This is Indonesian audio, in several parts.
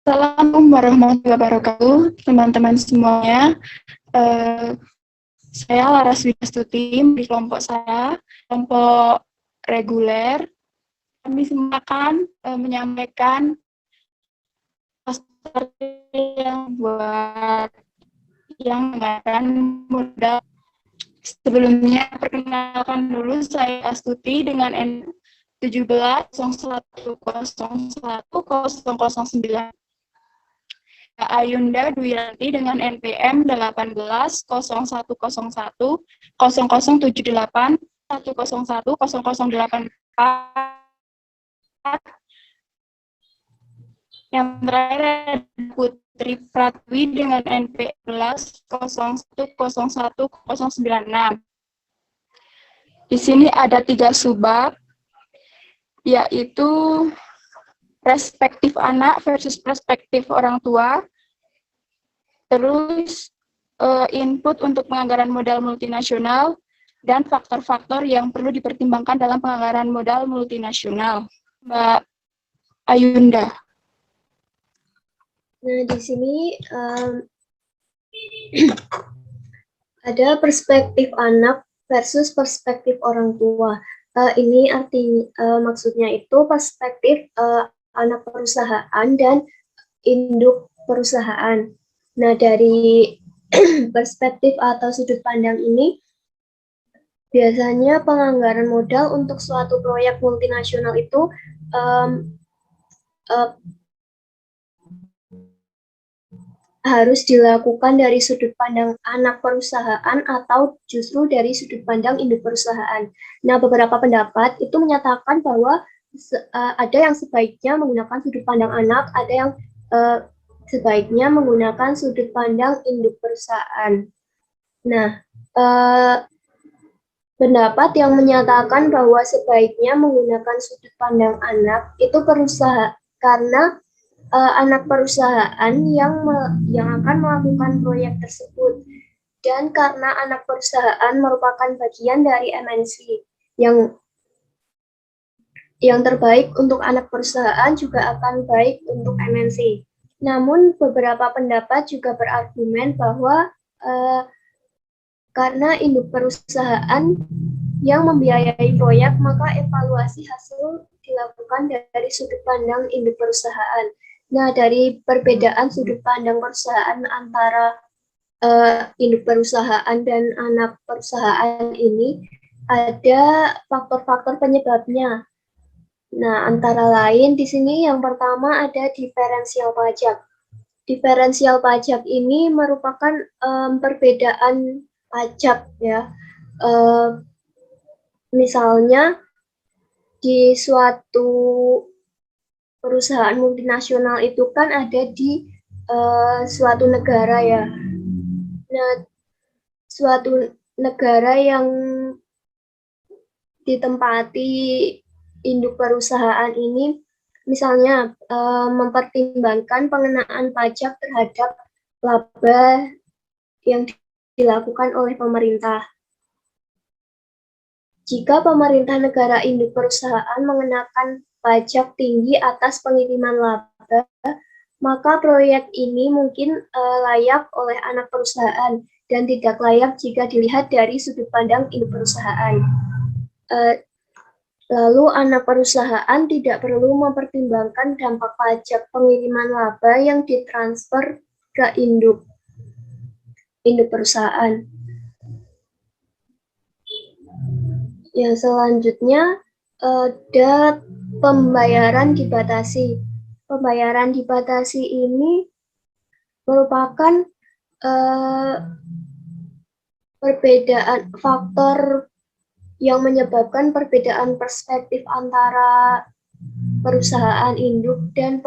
Assalamualaikum warahmatullahi wabarakatuh, teman-teman semuanya. Saya Laras Widastuti di kelompok saya, kelompok reguler. Kami akan menyampaikan poster yang buat yang menggunakan modal. Sebelumnya, perkenalkan dulu saya Astuti dengan N1701010009. Ayunda Dwiranti dengan NPM 18.0001011008. Yang terakhir ada Putri Pratwi dengan NPM 11.01.01.096. Di sini ada 3 subbab, yaitu perspektif anak versus perspektif orang tua, terus input untuk penganggaran modal multinasional, dan faktor-faktor yang perlu dipertimbangkan dalam penganggaran modal multinasional. Mbak Ayunda. Nah, di sini ada perspektif anak versus perspektif orang tua. Ini maksudnya itu perspektif anak perusahaan dan induk perusahaan. Nah, dari perspektif atau sudut pandang ini, biasanya penganggaran modal untuk suatu proyek multinasional itu harus dilakukan dari sudut pandang anak perusahaan atau justru dari sudut pandang induk perusahaan. Nah, beberapa pendapat itu menyatakan bahwa ada yang sebaiknya menggunakan sudut pandang anak, ada yang sebaiknya menggunakan sudut pandang induk perusahaan. Nah, pendapat yang menyatakan bahwa sebaiknya menggunakan sudut pandang anak itu perusahaan, karena anak perusahaan yang akan melakukan proyek tersebut, dan karena anak perusahaan merupakan bagian dari MNC yang terbaik untuk anak perusahaan juga akan baik untuk MNC. Namun beberapa pendapat juga berargumen bahwa karena induk perusahaan yang membiayai proyek, maka evaluasi hasil dilakukan dari sudut pandang induk perusahaan. Nah, dari perbedaan sudut pandang perusahaan antara induk perusahaan dan anak perusahaan ini, ada faktor-faktor penyebabnya. Nah, antara lain di sini yang pertama ada diferensial pajak. Diferensial pajak ini merupakan perbedaan pajak, ya. Misalnya di suatu perusahaan multinasional itu kan ada di suatu negara, ya. Nah, suatu negara yang ditempati induk perusahaan ini misalnya mempertimbangkan pengenaan pajak terhadap laba yang dilakukan oleh pemerintah. Jika pemerintah negara induk perusahaan mengenakan pajak tinggi atas pengiriman laba, maka proyek ini mungkin layak oleh anak perusahaan dan tidak layak jika dilihat dari sudut pandang induk perusahaan. Lalu anak perusahaan tidak perlu mempertimbangkan dampak pajak pengiriman laba yang ditransfer ke induk perusahaan. Yang selanjutnya ada pembayaran dibatasi. Pembayaran dibatasi ini merupakan perbedaan faktor yang menyebabkan perbedaan perspektif antara perusahaan induk dan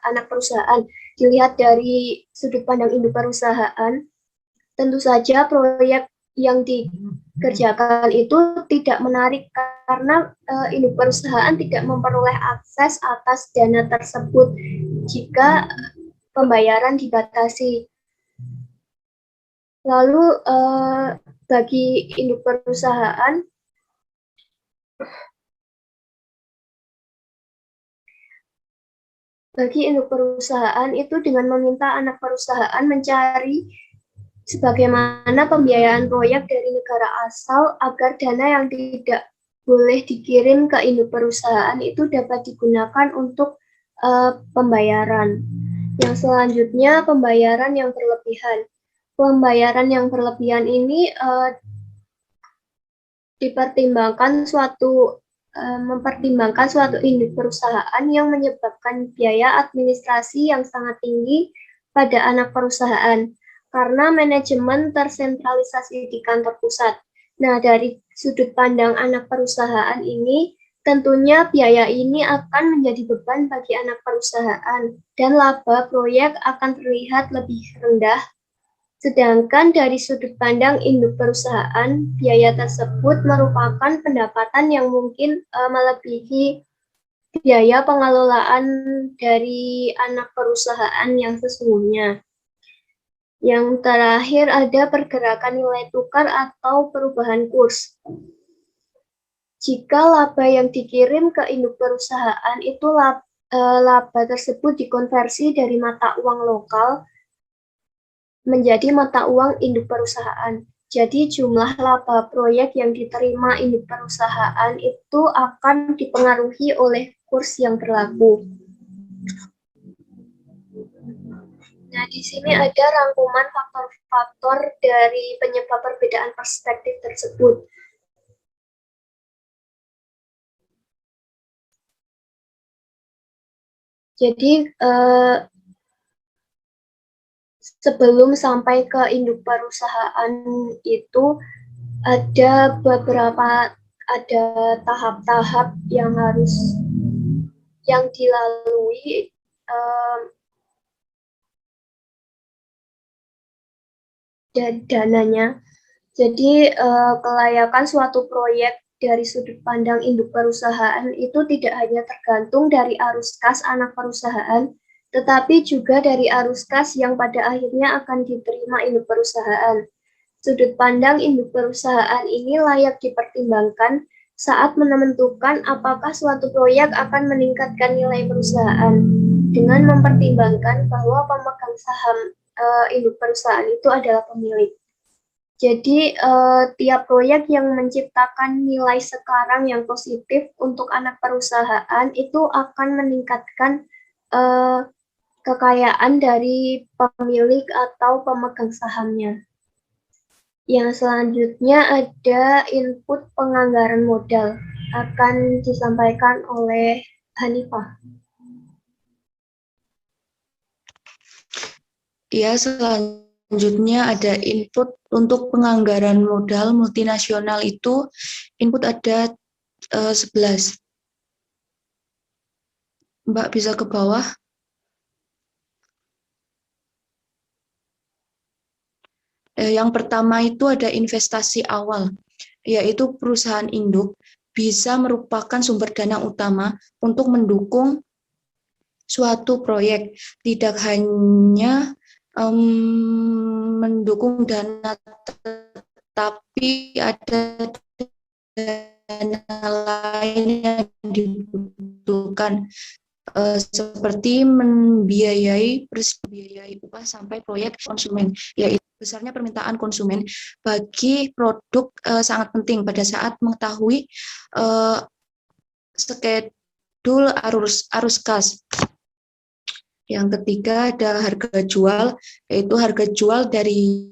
anak perusahaan. Dilihat dari sudut pandang induk perusahaan, tentu saja proyek yang dikerjakan itu tidak menarik karena induk perusahaan tidak memperoleh akses atas dana tersebut jika pembayaran dibatasi. Lalu bagi induk perusahaan, bagi induk perusahaan itu dengan meminta anak perusahaan mencari sebagaimana pembiayaan proyek dari negara asal agar dana yang tidak boleh dikirim ke induk perusahaan itu dapat digunakan untuk pembayaran. Yang selanjutnya, pembayaran yang berlebihan. Pembayaran yang berlebihan ini mempertimbangkan suatu induk perusahaan yang menyebabkan biaya administrasi yang sangat tinggi pada anak perusahaan karena manajemen tersentralisasi di kantor pusat. Nah, dari sudut pandang anak perusahaan ini, tentunya biaya ini akan menjadi beban bagi anak perusahaan dan laba proyek akan terlihat lebih rendah. Sedangkan dari sudut pandang induk perusahaan, biaya tersebut merupakan pendapatan yang mungkin melebihi biaya pengelolaan dari anak perusahaan yang sesungguhnya. Yang terakhir ada pergerakan nilai tukar atau perubahan kurs. Jika laba yang dikirim ke induk perusahaan itu laba tersebut dikonversi dari mata uang lokal menjadi mata uang induk perusahaan. Jadi jumlah laba proyek yang diterima induk perusahaan itu akan dipengaruhi oleh kurs yang berlaku. Nah, di sini ada rangkuman faktor-faktor dari penyebab perbedaan perspektif tersebut. Jadi, sebelum sampai ke induk perusahaan itu ada tahap-tahap yang dilalui dananya. Jadi kelayakan suatu proyek dari sudut pandang induk perusahaan itu tidak hanya tergantung dari arus kas anak perusahaan, tetapi juga dari arus kas yang pada akhirnya akan diterima induk perusahaan. Sudut pandang induk perusahaan ini layak dipertimbangkan saat menentukan apakah suatu proyek akan meningkatkan nilai perusahaan dengan mempertimbangkan bahwa pemegang saham induk perusahaan itu adalah pemilik. Jadi tiap proyek yang menciptakan nilai sekarang yang positif untuk anak perusahaan itu akan meningkatkan kekayaan dari pemilik atau pemegang sahamnya. Yang selanjutnya ada input penganggaran modal, akan disampaikan oleh Hanifah. Ya, selanjutnya ada input untuk penganggaran modal multinasional itu input ada 11. Mbak bisa ke bawah. Yang pertama itu ada investasi awal, yaitu perusahaan induk bisa merupakan sumber dana utama untuk mendukung suatu proyek, tidak hanya mendukung dana, tetapi ada dana lain yang dibutuhkan, seperti membiayai upah sampai proyek konsumen, yaitu besarnya permintaan konsumen bagi produk sangat penting pada saat mengetahui skedul arus kas. Yang ketiga ada harga jual, yaitu harga jual dari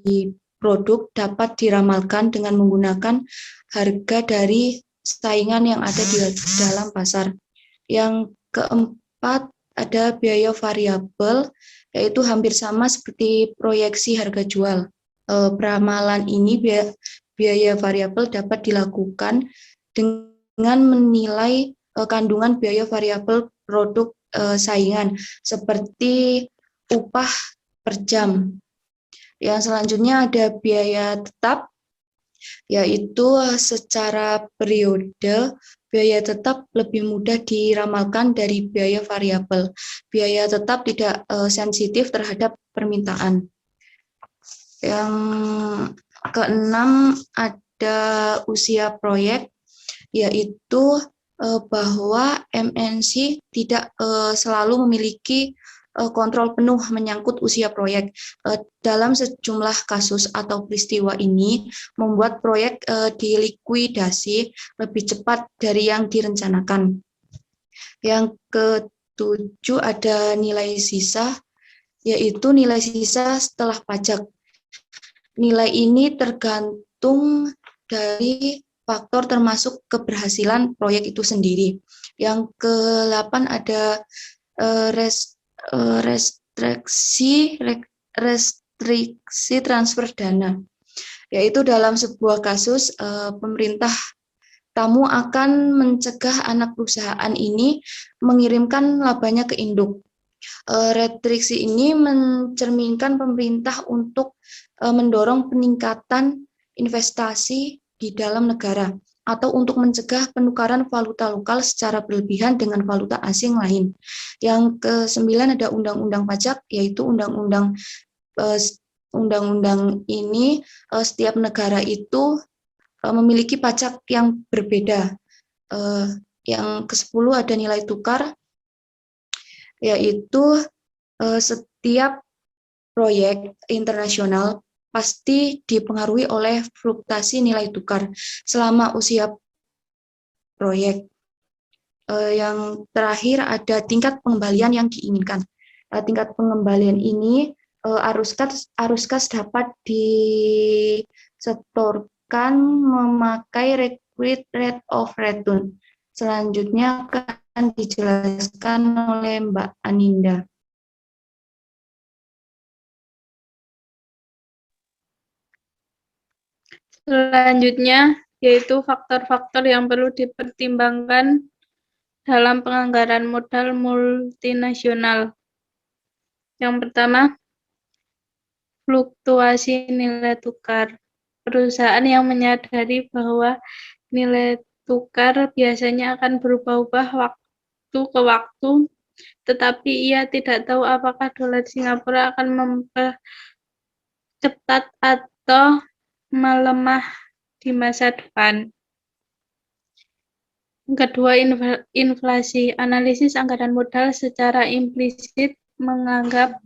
produk dapat diramalkan dengan menggunakan harga dari saingan yang ada di dalam pasar. Yang keempat ada biaya variabel, yaitu hampir sama seperti proyeksi harga jual. Peramalan ini biaya variabel dapat dilakukan dengan menilai kandungan biaya variabel produk saingan seperti upah per jam. Yang selanjutnya ada biaya tetap, yaitu secara periode biaya tetap lebih mudah diramalkan dari biaya variabel. Biaya tetap tidak sensitif terhadap permintaan. Yang keenam ada usia proyek, yaitu bahwa MNC tidak selalu memiliki kontrol penuh menyangkut usia proyek. Dalam sejumlah kasus atau peristiwa ini membuat proyek dilikuidasi lebih cepat dari yang direncanakan. Yang ketujuh ada nilai sisa, yaitu nilai sisa setelah pajak. Nilai ini tergantung dari faktor termasuk keberhasilan proyek itu sendiri. Yang ke-8 ada restriksi transfer dana, yaitu dalam sebuah kasus pemerintah tamu akan mencegah anak perusahaan ini mengirimkan labanya ke induk. Restriksi ini mencerminkan pemerintah untuk mendorong peningkatan investasi di dalam negara atau untuk mencegah penukaran valuta lokal secara berlebihan dengan valuta asing lain. Yang ke-9 ada undang-undang pajak, yaitu undang-undang ini setiap negara itu memiliki pajak yang berbeda. Yang ke-10 ada nilai tukar, yaitu setiap proyek internasional pasti dipengaruhi oleh fluktuasi nilai tukar selama usia proyek. Yang terakhir ada tingkat pengembalian yang diinginkan. Tingkat pengembalian ini arus kas dapat disetorkan memakai required rate of return. Selanjutnya akan dijelaskan oleh Mbak Aninda. Selanjutnya, yaitu faktor-faktor yang perlu dipertimbangkan dalam penganggaran modal multinasional. Yang pertama, fluktuasi nilai tukar. Perusahaan yang menyadari bahwa nilai tukar biasanya akan berubah-ubah waktu ke waktu, tetapi ia tidak tahu apakah dolar Singapura akan mempercepat atau melemah di masa depan. Kedua, inflasi. Analisis anggaran modal secara implisit menganggap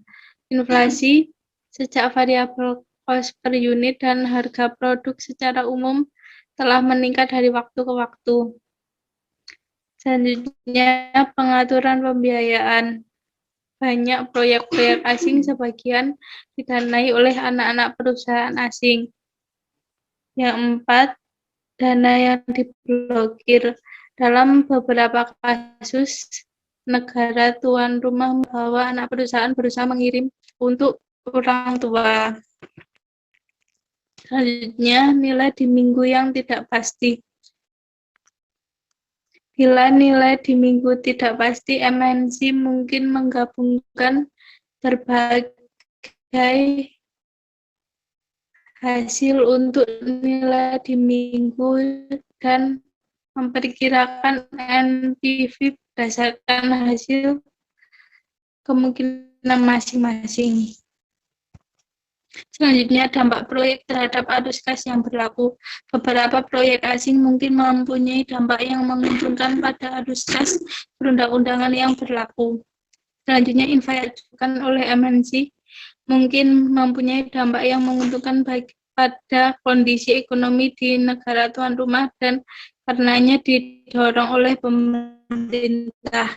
inflasi sejak variabel cost per unit dan harga produk secara umum telah meningkat dari waktu ke waktu. Selanjutnya, pengaturan pembiayaan. Banyak proyek-proyek asing sebagian didanai oleh anak-anak perusahaan asing. Yang 4, dana yang diblokir. Dalam beberapa kasus, negara tuan rumah bahwa anak perusahaan berusaha mengirim untuk orang tua. Selanjutnya, nilai di minggu yang tidak pasti. Bila nilai di minggu tidak pasti, MNC mungkin menggabungkan berbagai hasil untuk nilai di minggu dan memperkirakan NPV berdasarkan hasil kemungkinan masing-masing. Selanjutnya, dampak proyek terhadap arus kas yang berlaku. Beberapa proyek asing mungkin mempunyai dampak yang menguntungkan pada arus kas perundang-undangan yang berlaku. Selanjutnya, investasi yang dilakukan oleh MNC mungkin mempunyai dampak yang menguntungkan baik pada kondisi ekonomi di negara tuan rumah dan karenanya didorong oleh pemerintah.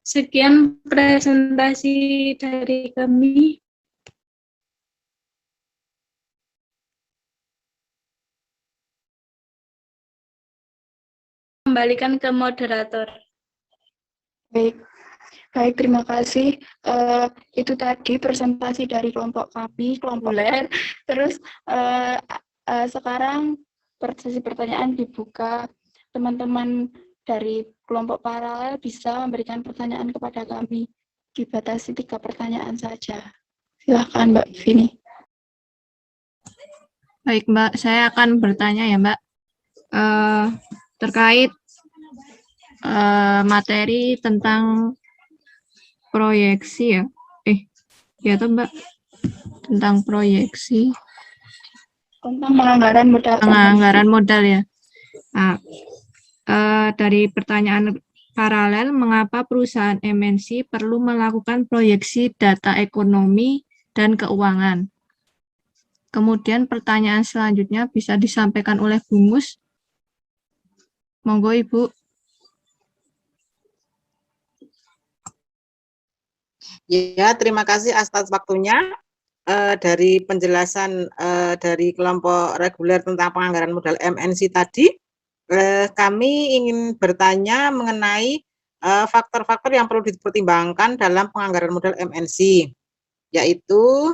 Sekian presentasi dari kami. Kembalikan ke moderator. Baik, terima kasih. Itu tadi presentasi dari kelompok kami, kelompok LER. Terus sekarang sesi pertanyaan dibuka. Teman-teman dari kelompok paralel bisa memberikan pertanyaan kepada kami. Dibatasi 3 pertanyaan saja. Silakan Mbak Vini. Baik Mbak, saya akan bertanya ya Mbak. Terkait materi tentang proyeksi ya. Ya toh Mbak, tentang proyeksi. Tentang penganggaran modal. Penganggaran modal ya. Nah, dari pertanyaan paralel, mengapa perusahaan MNC perlu melakukan proyeksi data ekonomi dan keuangan? Kemudian pertanyaan selanjutnya bisa disampaikan oleh Bu Mus. Monggo Ibu. Ya, terima kasih atas waktunya. Dari penjelasan dari kelompok reguler tentang penganggaran modal MNC tadi, kami ingin bertanya mengenai faktor-faktor yang perlu dipertimbangkan dalam penganggaran modal MNC, yaitu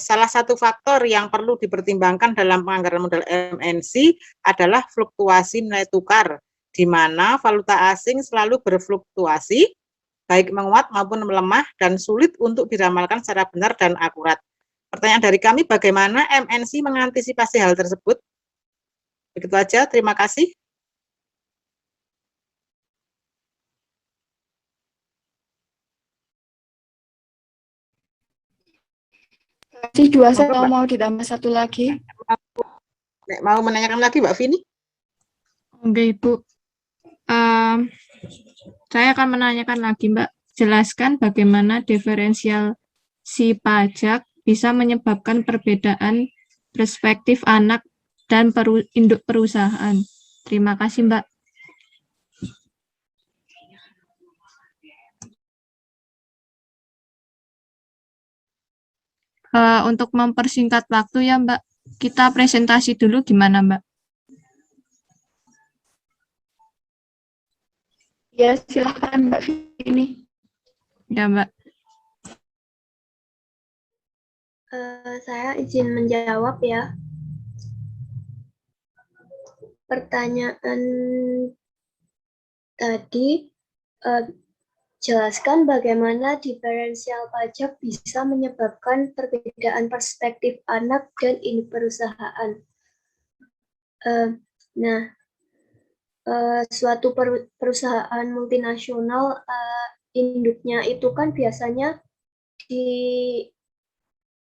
salah satu faktor yang perlu dipertimbangkan dalam penganggaran modal MNC adalah fluktuasi nilai tukar, di mana valuta asing selalu berfluktuasi, baik menguat maupun melemah, dan sulit untuk diramalkan secara benar dan akurat. Pertanyaan dari kami, bagaimana MNC mengantisipasi hal tersebut? Begitu aja, terima kasih. Masih dua, saya mau ditambah satu lagi. Mau menanyakan lagi, Mbak Vini? Oke, Ibu. Saya akan menanyakan lagi, Mbak. Jelaskan bagaimana diferensiasi pajak bisa menyebabkan perbedaan perspektif anak dan induk perusahaan. Terima kasih, Mbak. Untuk mempersingkat waktu ya, Mbak, kita presentasi dulu gimana, Mbak? Ya, silakan Mbak Vini. Ya, Mbak. Saya izin menjawab ya. Pertanyaan tadi, jelaskan bagaimana diferensial pajak bisa menyebabkan perbedaan perspektif anak dan induk perusahaan. Suatu perusahaan multinasional, induknya itu kan biasanya di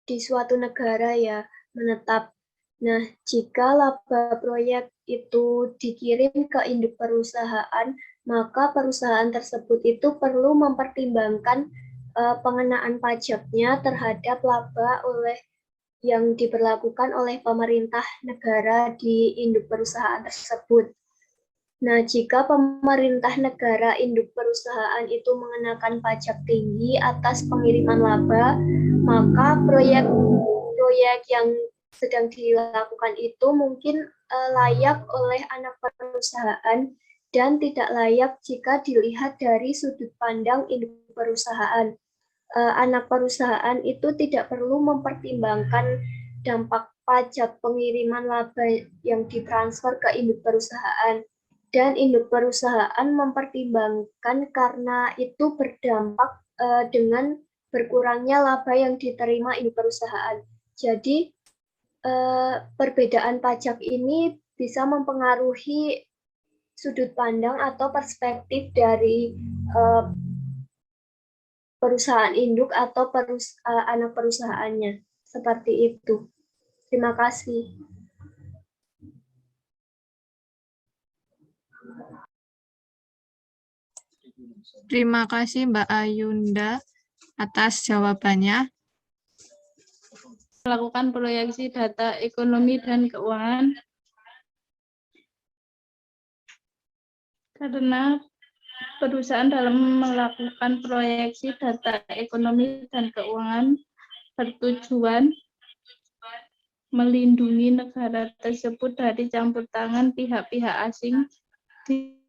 suatu negara ya, menetap. Nah, jika laba proyek itu dikirim ke induk perusahaan, maka perusahaan tersebut itu perlu mempertimbangkan pengenaan pajaknya terhadap laba yang diberlakukan oleh pemerintah negara di induk perusahaan tersebut. Nah, jika pemerintah negara induk perusahaan itu mengenakan pajak tinggi atas pengiriman laba, maka proyek yang sedang dilakukan itu mungkin layak oleh anak perusahaan dan tidak layak jika dilihat dari sudut pandang induk perusahaan. Anak perusahaan itu tidak perlu mempertimbangkan dampak pajak pengiriman laba yang ditransfer ke induk perusahaan. Dan induk perusahaan mempertimbangkan karena itu berdampak dengan berkurangnya laba yang diterima induk perusahaan. Jadi perbedaan pajak ini bisa mempengaruhi sudut pandang atau perspektif dari perusahaan induk atau anak perusahaannya. Seperti itu. Terima kasih. Terima kasih Mbak Ayunda atas jawabannya. Melakukan proyeksi data ekonomi dan keuangan karena perusahaan dalam melakukan proyeksi data ekonomi dan keuangan bertujuan melindungi negara tersebut dari campur tangan pihak-pihak asing di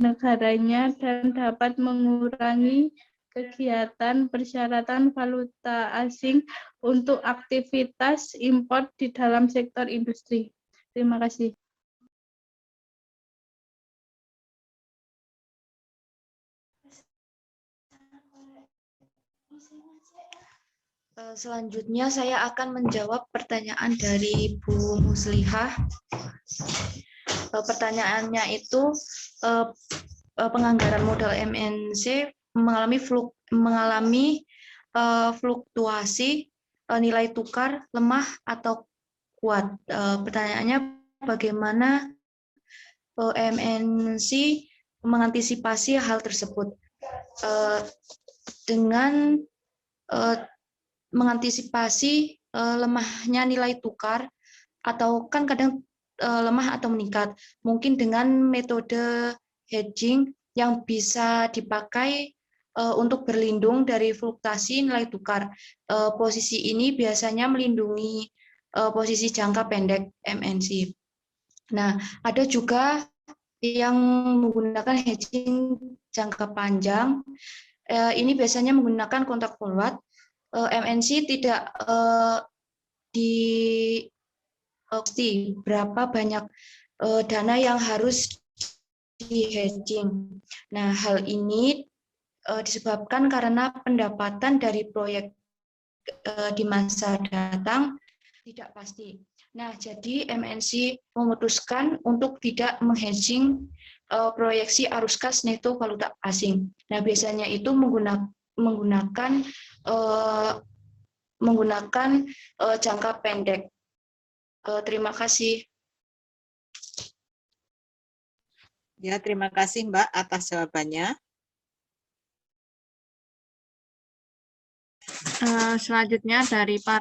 negaranya dan dapat mengurangi kegiatan persyaratan valuta asing untuk aktivitas impor di dalam sektor industri. Terima kasih. Selanjutnya saya akan menjawab pertanyaan dari Bu Muslihah. Pertanyaannya itu penganggaran modal MNC mengalami fluktuasi nilai tukar lemah atau kuat. Pertanyaannya bagaimana MNC mengantisipasi hal tersebut dengan mengantisipasi lemahnya nilai tukar, atau kan kadang lemah atau meningkat, mungkin dengan metode hedging yang bisa dipakai untuk berlindung dari fluktuasi nilai tukar. Posisi ini biasanya melindungi posisi jangka pendek MNC. Nah, ada juga yang menggunakan hedging jangka panjang. Ini biasanya menggunakan kontrak forward. MNC tidak berapa banyak dana yang harus di hedging. Nah, hal ini disebabkan karena pendapatan dari proyek di masa datang tidak pasti. Nah, jadi MNC memutuskan untuk tidak menghedging proyeksi arus kas neto valuta asing. Nah, biasanya itu menggunakan jangka pendek. Terima kasih. Ya, terima kasih Mbak atas jawabannya. Selanjutnya dari para